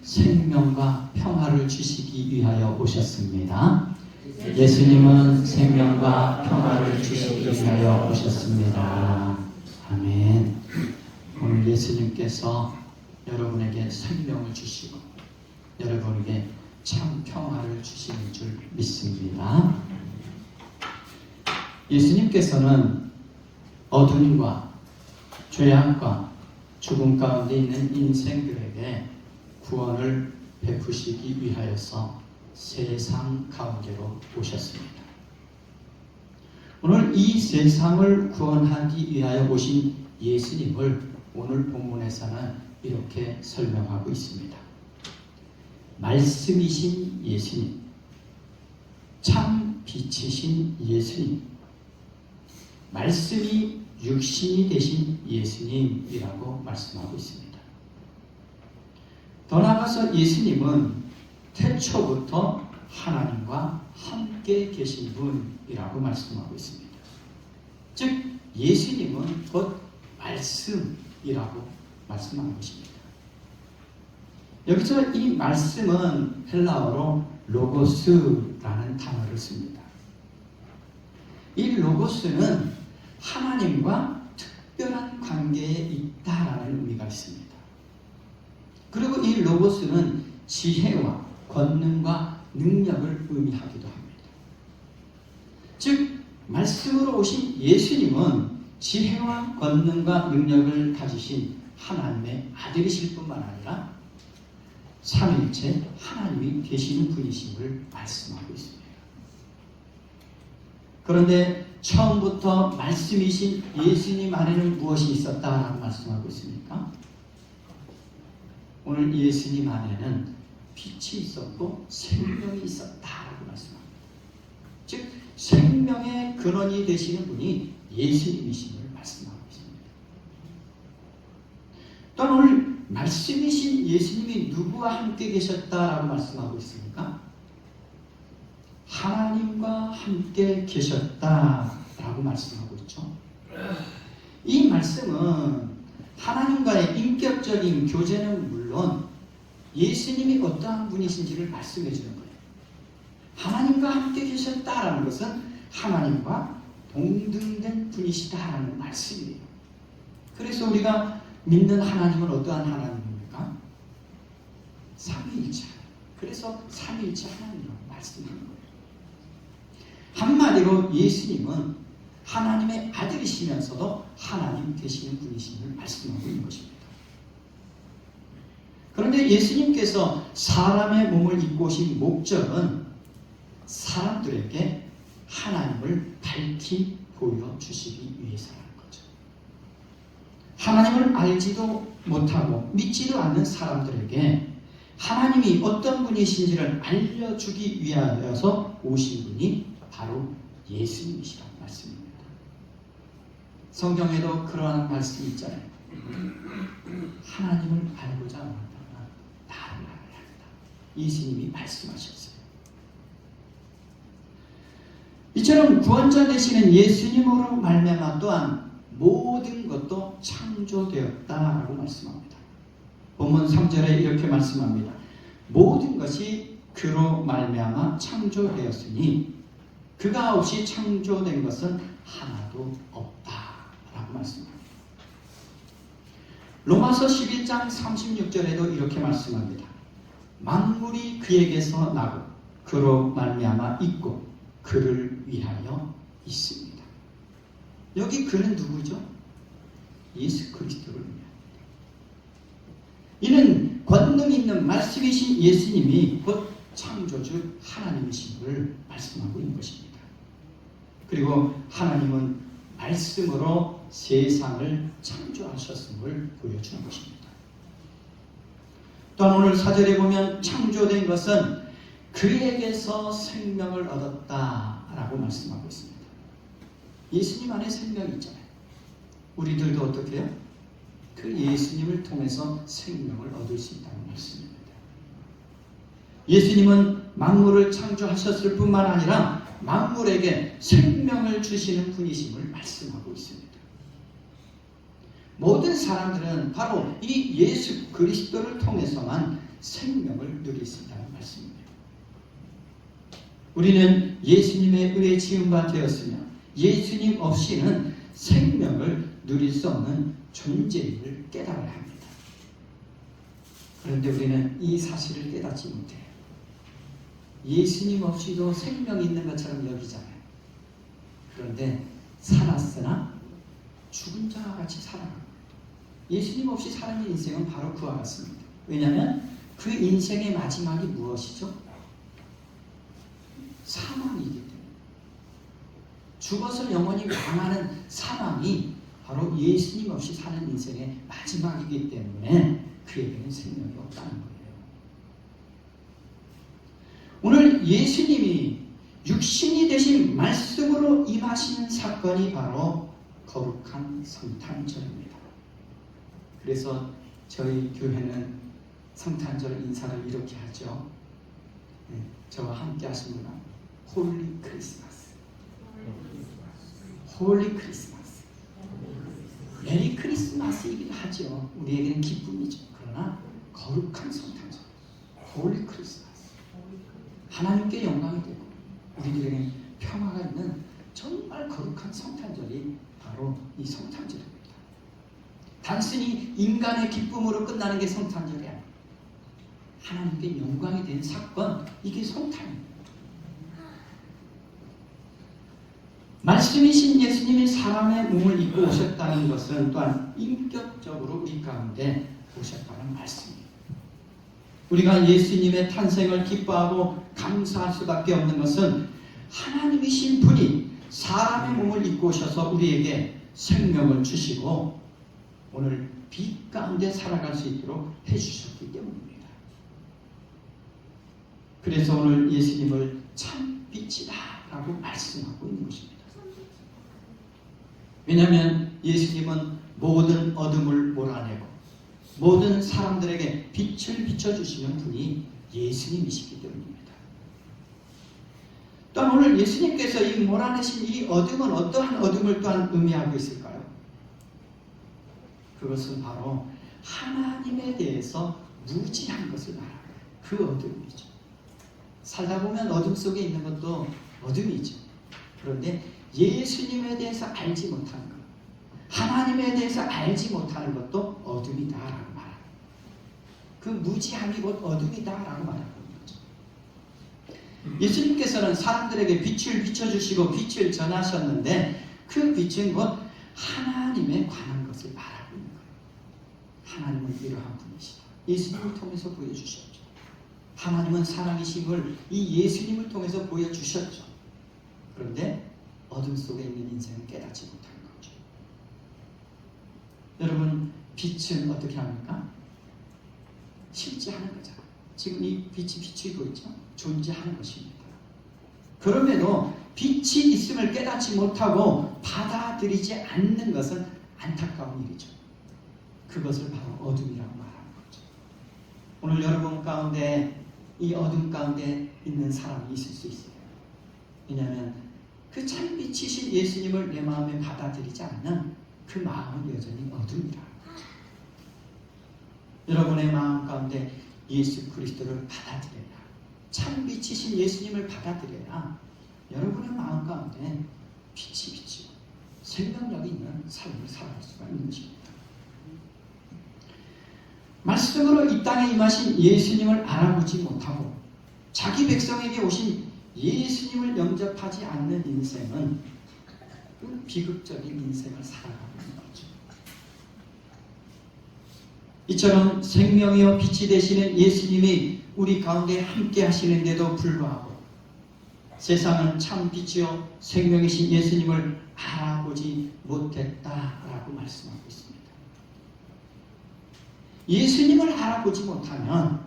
생명과 평화를 주시기 위하여 오셨습니다. 예수님은 생명과 평화를 주시기 위하여 오셨습니다. 아멘. 오늘 예수님께서 여러분에게 생명을 주시고 여러분에게 참 평화를 주시는 줄 믿습니다. 예수님께서는 어둠과 죄악과 죽음 가운데 있는 인생들에게 구원을 베푸시기 위하여서 세상 가운데로 오셨습니다. 오늘 이 세상을 구원하기 위하여 오신 예수님을 오늘 본문에서는 이렇게 설명하고 있습니다. 말씀이신 예수님, 참 빛이신 예수님, 말씀이 육신이 되신 예수님이라고 말씀하고 있습니다. 더 나아가서 예수님은 태초부터 하나님과 함께 계신 분이라고 말씀하고 있습니다. 즉 예수님은 곧 말씀이라고 말씀하는 것입니다. 여기서 이 말씀은 헬라어로 로고스라는 단어를 씁니다. 이 로고스는 하나님과 특별한 관계에 있다라는 의미가 있습니다. 그리고 이 로고스는 지혜와 권능과 능력을 의미하기도 합니다. 즉 말씀으로 오신 예수님은 지혜와 권능과 능력을 가지신 하나님의 아들이실 뿐만 아니라 삼위일체 하나님이 되시는 분이심을 말씀하고 있습니다. 그런데 처음부터 말씀이신 예수님 안에는 무엇이 있었다라고 말씀하고 있습니까? 오늘 예수님 안에는 빛이 있었고 생명이 있었다라고 말씀합니다. 즉 생명의 근원이 되시는 분이 예수님이심을 말씀하고 있습니다. 또한 오늘 말씀이신 예수님이 누구와 함께 계셨다라고 말씀하고 있습니까? 하나님과 함께 계셨다라고 말씀하고 있죠. 이 말씀은 하나님과의 인격적인 교제는 물론 예수님이 어떠한 분이신지를 말씀해 주는 거예요. 하나님과 함께 계셨다라는 것은 하나님과 동등된 분이시다라는 말씀이에요. 그래서 우리가 믿는 하나님은 어떠한 하나님입니까? 삼위일체. 그래서 삼위일체 하나님이라고 말씀하는 거예요. 한마디로 예수님은 하나님의 아들이시면서도 하나님 되시는 분이심을 말씀하고 있는 것입니다. 그런데 예수님께서 사람의 몸을 입고 오신 목적은 사람들에게 하나님을 밝히 보여주시기 위해서라는 거죠. 하나님을 알지도 못하고 믿지도 않는 사람들에게 하나님이 어떤 분이신지를 알려주기 위하여서 오신 분이 바로 예수님이시라는 말씀입니다. 성경에도 그러한 말씀이 있잖아요. 하나님을 알고자 원한다면 나를 알아야 한다. 예수님이 말씀하셨어요. 이처럼 구원자 되시는 예수님으로 말미암아 또한 모든 것도 창조되었다라고 말씀합니다. 본문 3절에 이렇게 말씀합니다. 모든 것이 그로 말미암아 창조되었으니 그가 없이 창조된 것은 하나도 없다라고 말씀합니다. 로마서 11장 36절에도 이렇게 말씀합니다. 만물이 그에게서 나고 그로 말미암아 있고 그를 위하여 있습니다. 여기 그는 누구죠? 예수 그리스도를 위하여. 이는 권능 있는 말씀이신 예수님이 곧 창조주 하나님이심을 말씀하고 있는 것입니다. 그리고 하나님은 말씀으로 세상을 창조하셨음을 보여주는 것입니다. 또한 오늘 4절에 보면 창조된 것은 그에게서 생명을 얻었다라고 말씀하고 있습니다. 예수님 안에 생명이 있잖아요. 우리들도 어떻게 해요? 그 예수님을 통해서 생명을 얻을 수 있다는 말씀입니다. 예수님은 만물을 창조하셨을 뿐만 아니라 만물에게 생명을 주시는 분이심을 말씀하고 있습니다. 모든 사람들은 바로 이 예수 그리스도를 통해서만 생명을 누릴 수 있다는 말씀입니다. 우리는 예수님의 의에 지은 바 되었으며 예수님 없이는 생명을 누릴 수 없는 존재임을 깨달아야 합니다. 그런데 우리는 이 사실을 깨닫지 못해요. 예수님 없이도 생명이 있는 것처럼 여기잖아요. 그런데 살았으나 죽은 자와 같이 살아갑니다. 예수님 없이 사는 인생은 바로 그와 같습니다. 왜냐하면 그 인생의 마지막이 무엇이죠? 사망이기 때문에. 죽어서 영원히 망하는 사망이 바로 예수님 없이 사는 인생의 마지막이기 때문에 그에게는 생명이 없다는 거예요. 오늘 예수님이 육신이 되신 말씀으로 임하시는 사건이 바로 거룩한 성탄절입니다. 그래서 저희 교회는 성탄절 인사를 이렇게 하죠. 저와 함께 하시는 홀리 크리스마스. 홀리 크리스마스. 메리 크리스마스이기도 하죠. 우리에게는 기쁨이죠. 그러나 거룩한 성탄절. 홀리 크리스마스. 하나님께 영광이 되고 우리들에게 평화가 있는 정말 거룩한 성탄절이 바로 이 성탄절입니다. 단순히 인간의 기쁨으로 끝나는 게 성탄절이 아니에요. 하나님께 영광이 된 사건, 이게 성탄입니다. 말씀이신 예수님이 사람의 몸을 입고 오셨다는 것은 또한 인격적으로 우리 가운데 오셨다는 말씀입니다. 우리가 예수님의 탄생을 기뻐하고 감사할 수밖에 없는 것은 하나님이신 분이 사람의 몸을 입고 오셔서 우리에게 생명을 주시고 오늘 빛 가운데 살아갈 수 있도록 해주셨기 때문입니다. 그래서 오늘 예수님을 참 빛이다 라고 말씀하고 있는 것입니다. 왜냐하면 예수님은 모든 어둠을 몰아내고 모든 사람들에게 빛을 비춰주시는 분이 예수님이시기 때문입니다. 또한 오늘 예수님께서 이 몰아내신 이 어둠은 어떠한 어둠을 또한 의미하고 있을까요? 그것은 바로 하나님에 대해서 무지한 것을 말하는 그 어둠이죠. 살다 보면 어둠 속에 있는 것도 어둠이죠. 그런데 예수님에 대해서 알지 못하는 것, 하나님에 대해서 알지 못하는 것도 어둠이다라고 말합니다. 그 무지함이 곧 어둠이다라고 말하는 거죠. 예수님께서는 사람들에게 빛을 비춰주시고 빛을 전하셨는데 그 빛은 곧 하나님에 관한 것을 말하고 있는 거예요. 하나님은 이러한 분이시다. 예수님을 통해서 보여주셨죠. 하나님은 사랑이심을 이 예수님을 통해서 보여주셨죠. 그런데 어둠 속에 있는 인생은 깨닫지 못하는 거죠. 여러분, 빛은 어떻게 합니까? 실제하는 거잖아요. 지금 이 빛이 비추고 있죠? 존재하는 것입니다. 그럼에도 빛이 있음을 깨닫지 못하고 받아들이지 않는 것은 안타까운 일이죠. 그것을 바로 어둠이라고 말하는 거죠. 오늘 여러분 가운데 이 어둠 가운데 있는 사람이 있을 수 있어요. 왜냐하면 그 참빛이신 예수님을 내 마음에 받아들이지 않는 그 마음은 여전히 어둠이라는 거죠. 여러분의 마음 가운데 예수 그리스도를 받아들여야, 참빛이신 예수님을 받아들여야 여러분의 마음 가운데 빛이 비치고 생명력이 있는 삶을 살아갈 수가 있는 것입니다. 말씀으로 이 땅에 임하신 예수님을 알아보지 못하고 자기 백성에게 오신 예수님을 영접하지 않는 인생은 비극적인 인생을 살아가고 있는 거죠. 이처럼 생명이요 빛이 되시는 예수님이 우리 가운데 함께 하시는데도 불구하고 세상은 참 빛이요 생명이신 예수님을 알아보지 못했다라고 말씀하고 있습니다. 예수님을 알아보지 못하면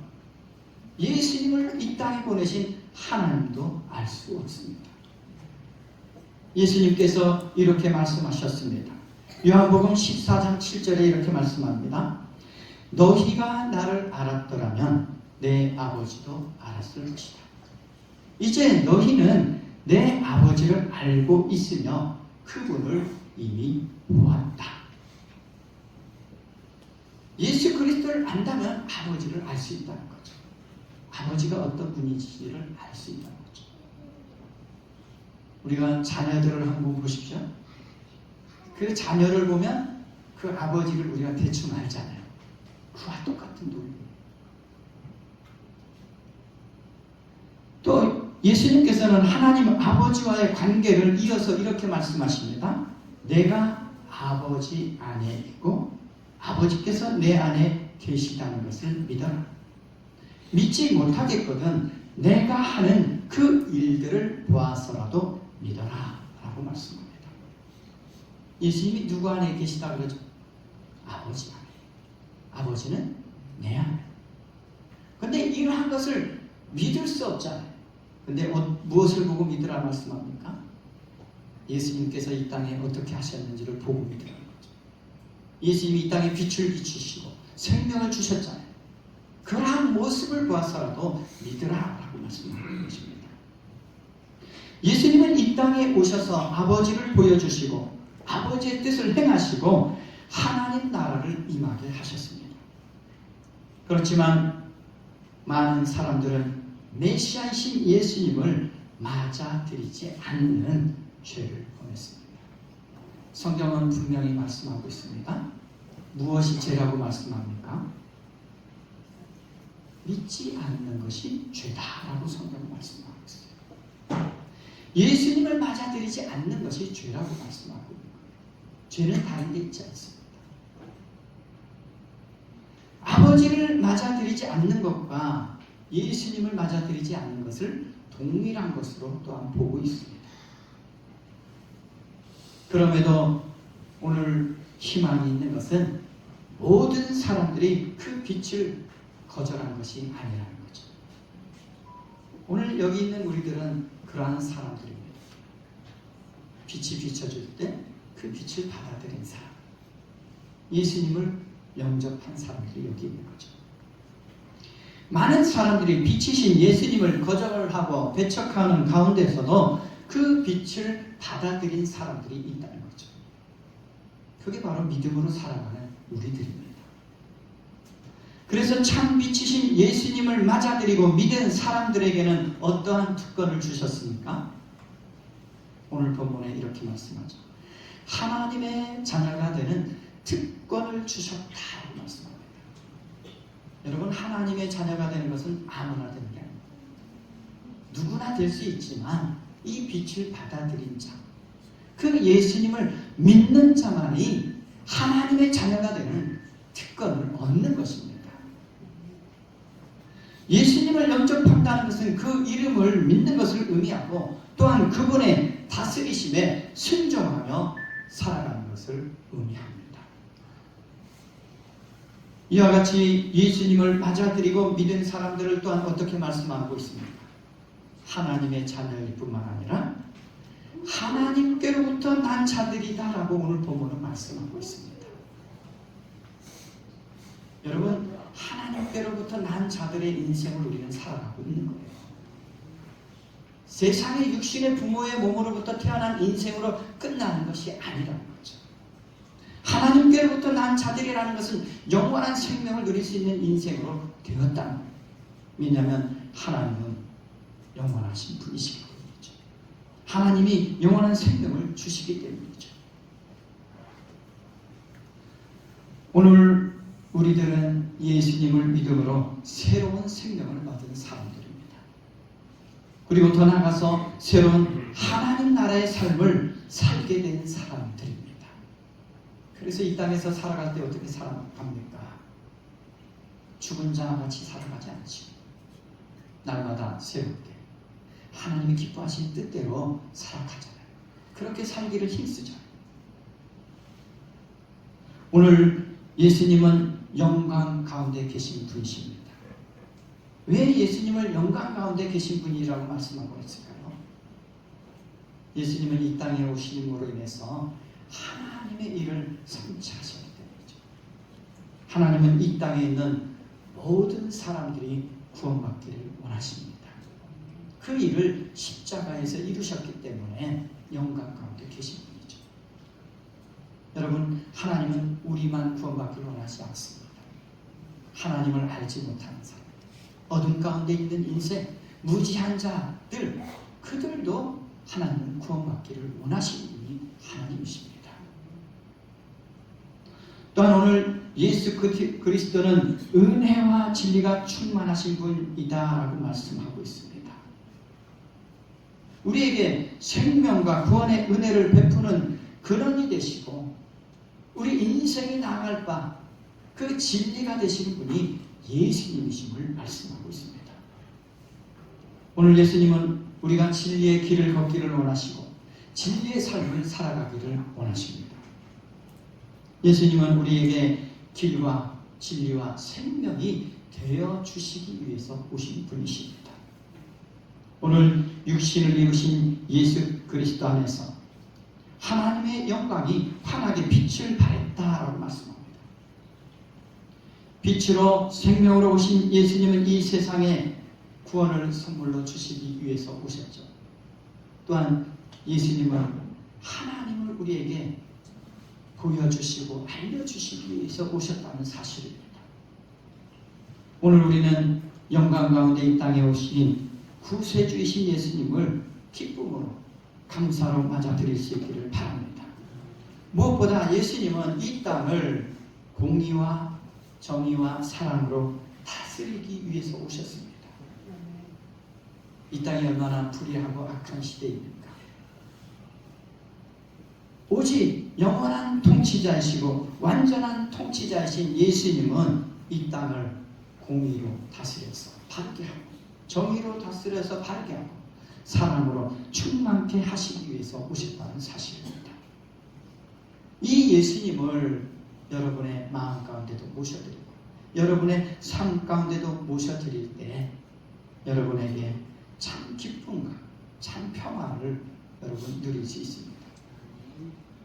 예수님을 이 땅에 보내신 하나님도 알 수 없습니다. 예수님께서 이렇게 말씀하셨습니다. 요한복음 14장 7절에 이렇게 말씀합니다. 너희가 나를 알았더라면 내 아버지도 알았을 것이다. 이제 너희는 내 아버지를 알고 있으며 그분을 이미 보았다. 예수 그리스도 아버지를 안다면 아버지를 알 수 있다는 거죠. 아버지가 어떤 분이신지를 알 수 있다는 거죠. 우리가 자녀들을 한번 보십시오. 그 자녀를 보면 그 아버지를 우리가 대충 알잖아요. 그와 똑같은 논리. 또 예수님께서는 하나님 아버지와의 관계를 이어서 이렇게 말씀하십니다. 내가 아버지 안에 있고 아버지께서 내 안에 계시다는 것을 믿어라. 믿지 못하겠거든 내가 하는 그 일들을 보아서라도 믿어라 라고 말씀합니다. 예수님이 누구 안에 계시다 그러죠? 아버지 안에. 아버지는 내 안에. 근데 이러한 것을 믿을 수 없잖아요. 근데 무엇을 보고 믿으라 말씀합니까? 예수님께서 이 땅에 어떻게 하셨는지를 보고 믿으라는 거죠. 예수님이 이 땅에 빛을 비추시고 생명을 주셨잖아요. 그러한 모습을 보아서라도 믿으라라고 말씀하는 것입니다. 예수님은 이 땅에 오셔서 아버지를 보여주시고 아버지의 뜻을 행하시고 하나님 나라를 임하게 하셨습니다. 그렇지만 많은 사람들은 메시아이신 예수님을 맞아들이지 않는 죄를 범했습니다. 성경은 분명히 말씀하고 있습니다. 무엇이 죄라고 말씀합니까? 믿지 않는 것이 죄다라고 성경은 말씀하고 있어요. 예수님을 맞아들이지 않는 것이 죄라고 말씀하고 있는 거예요. 죄는 다른 게 있지 않습니다. 아버지를 맞아들이지 않는 것과 예수님을 맞아들이지 않는 것을 동일한 것으로 또한 보고 있습니다. 그럼에도 오늘 희망이 있는 것은 모든 사람들이 그 빛을 거절한 것이 아니라는 거죠. 오늘 여기 있는 우리들은 그러한 사람들입니다. 빛이 비춰줄 때 그 빛을 받아들인 사람, 예수님을 영접한 사람들이 여기 있는 거죠. 많은 사람들이 빛이신 예수님을 거절하고 배척하는 가운데서도 그 빛을 받아들인 사람들이 있다는 거죠. 그게 바로 믿음으로 살아가는 우리들입니다. 그래서 참 빛이신 예수님을 맞아들이고 믿은 사람들에게는 어떠한 특권을 주셨습니까? 오늘 본문에 이렇게 말씀하죠. 하나님의 자녀가 되는 특권을 주셨다고 말씀합니다. 여러분, 하나님의 자녀가 되는 것은 아무나 되는 게 아닙니다. 누구나 될 수 있지만 이 빛을 받아들인 자, 그 예수님을 믿는 자만이 하나님의 자녀가 되는 특권을 얻는 것입니다. 예수님을 영접한다는 것은 그 이름을 믿는 것을 의미하고 또한 그분의 다스리심에 순종하며 살아가는 것을 의미합니다. 이와 같이 예수님을 맞아들이고 믿은 사람들을 또한 어떻게 말씀하고 있습니까? 하나님의 자녀일 뿐만 아니라 하나님께로부터 난 자들이다라고 오늘 본문은 말씀하고 있습니다. 여러분, 하나님께로부터 난 자들의 인생을 우리는 살아가고 있는 거예요. 세상의 육신의 부모의 몸으로부터 태어난 인생으로 끝나는 것이 아니라는 거죠. 하나님께로부터 난 자들이라는 것은 영원한 생명을 누릴 수 있는 인생으로 되었다는 거예요. 왜냐하면 하나님은 영원하신 분이시기 때문이죠. 하나님이 영원한 생명을 주시기 때문이죠. 오늘 우리들은 예수님을 믿음으로 새로운 생명을 얻은 사람들입니다. 그리고 더 나아가서 새로운 하나님 나라의 삶을 살게 된 사람들입니다. 그래서 이 땅에서 살아갈 때 어떻게 살아갑니까? 죽은 자와 같이 살아가지 않지. 날마다 새롭게 하나님이 기뻐하시는 뜻대로 살아가잖아요. 그렇게 살기를 힘쓰잖아요. 오늘 예수님은 영광 가운데 계신 분이십니다. 왜 예수님을 영광 가운데 계신 분이라고 말씀하고 있을까요? 예수님은 이 땅에 오심으로 인해서 하나님의 일을 성취하셨기 때문이죠. 하나님은 이 땅에 있는 모든 사람들이 구원받기를 원하십니다. 그 일을 십자가에서 이루셨기 때문에 영광 가운데 계신 분이죠. 여러분, 하나님은 우리만 구원받기를 원하지 않습니다. 하나님을 알지 못하는 사람, 어둠 가운데 있는 인생, 무지한 자들, 그들도 하나님은 구원받기를 원하시는 분이 하나님이십니다. 또한 오늘 예수 그리스도는 은혜와 진리가 충만하신 분이다라고 말씀하고 있습니다. 우리에게 생명과 구원의 은혜를 베푸는 근원이 되시고 우리 인생이 나아갈 바 그 진리가 되시는 분이 예수님이심을 말씀하고 있습니다. 오늘 예수님은 우리가 진리의 길을 걷기를 원하시고 진리의 삶을 살아가기를 원하십니다. 예수님은 우리에게 길과 진리와 생명이 되어 주시기 위해서 오신 분이십니다. 오늘 육신을 입으신 예수 그리스도 안에서 하나님의 영광이 환하게 빛을 발했다라고 말씀합니다. 빛으로 생명으로 오신 예수님은 이 세상에 구원을 선물로 주시기 위해서 오셨죠. 또한 예수님은 하나님을 우리에게 보여주시고 알려주시기 위해서 오셨다는 사실입니다. 오늘 우리는 영광 가운데 이 땅에 오신 구세주이신 예수님을 기쁨으로 감사로 맞아들일 수 있기를 바랍니다. 무엇보다 예수님은 이 땅을 공의와 정의와 사랑으로 다스리기 위해서 오셨습니다. 이 땅이 얼마나 불의하고 악한 시대입니까? 오직 영원한 통치자이시고 완전한 통치자이신 예수님은 이 땅을 공의로 다스려서 바르게 하고 정의로 다스려서 바르게 하고 사랑으로 충만케 하시기 위해서 오셨다는 사실입니다. 이 예수님을 여러분의 마음 가운데도 모셔드리고 여러분의 삶 가운데도 모셔드릴 때 여러분에게 참 기쁨과 참 평화를 여러분 누릴 수 있습니다.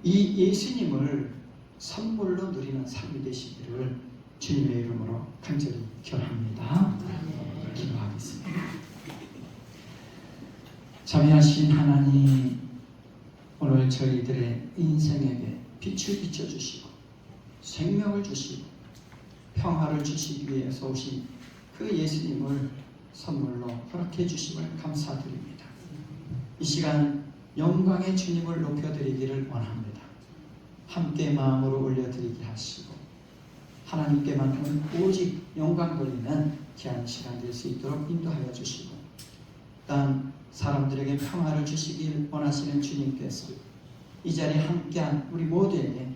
이 예수님을 선물로 누리는 삶이 되시기를 주님의 이름으로 간절히 기원합니다. 기도하겠습니다. 자비하신 하나님, 오늘 저희들의 인생에게 빛을 비춰주시고 생명을 주시고 평화를 주시기 위해서 오신 그 예수님을 선물로 허락해 주심을 감사드립니다. 이 시간 영광의 주님을 높여드리기를 원합니다. 함께 마음으로 올려드리게 하시고 하나님께만 오직 영광 돌리는 귀한 시간 될 수 있도록 인도하여 주시고 또한 사람들에게 평화를 주시길 원하시는 주님께서 이 자리에 함께한 우리 모두에게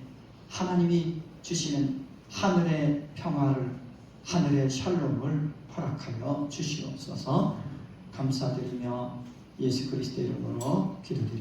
하나님이 주시는 하늘의 평화를, 하늘의 샬롬을 허락하여 주시옵소서. 감사드리며 예수 그리스도의 이름으로 기도드립니다.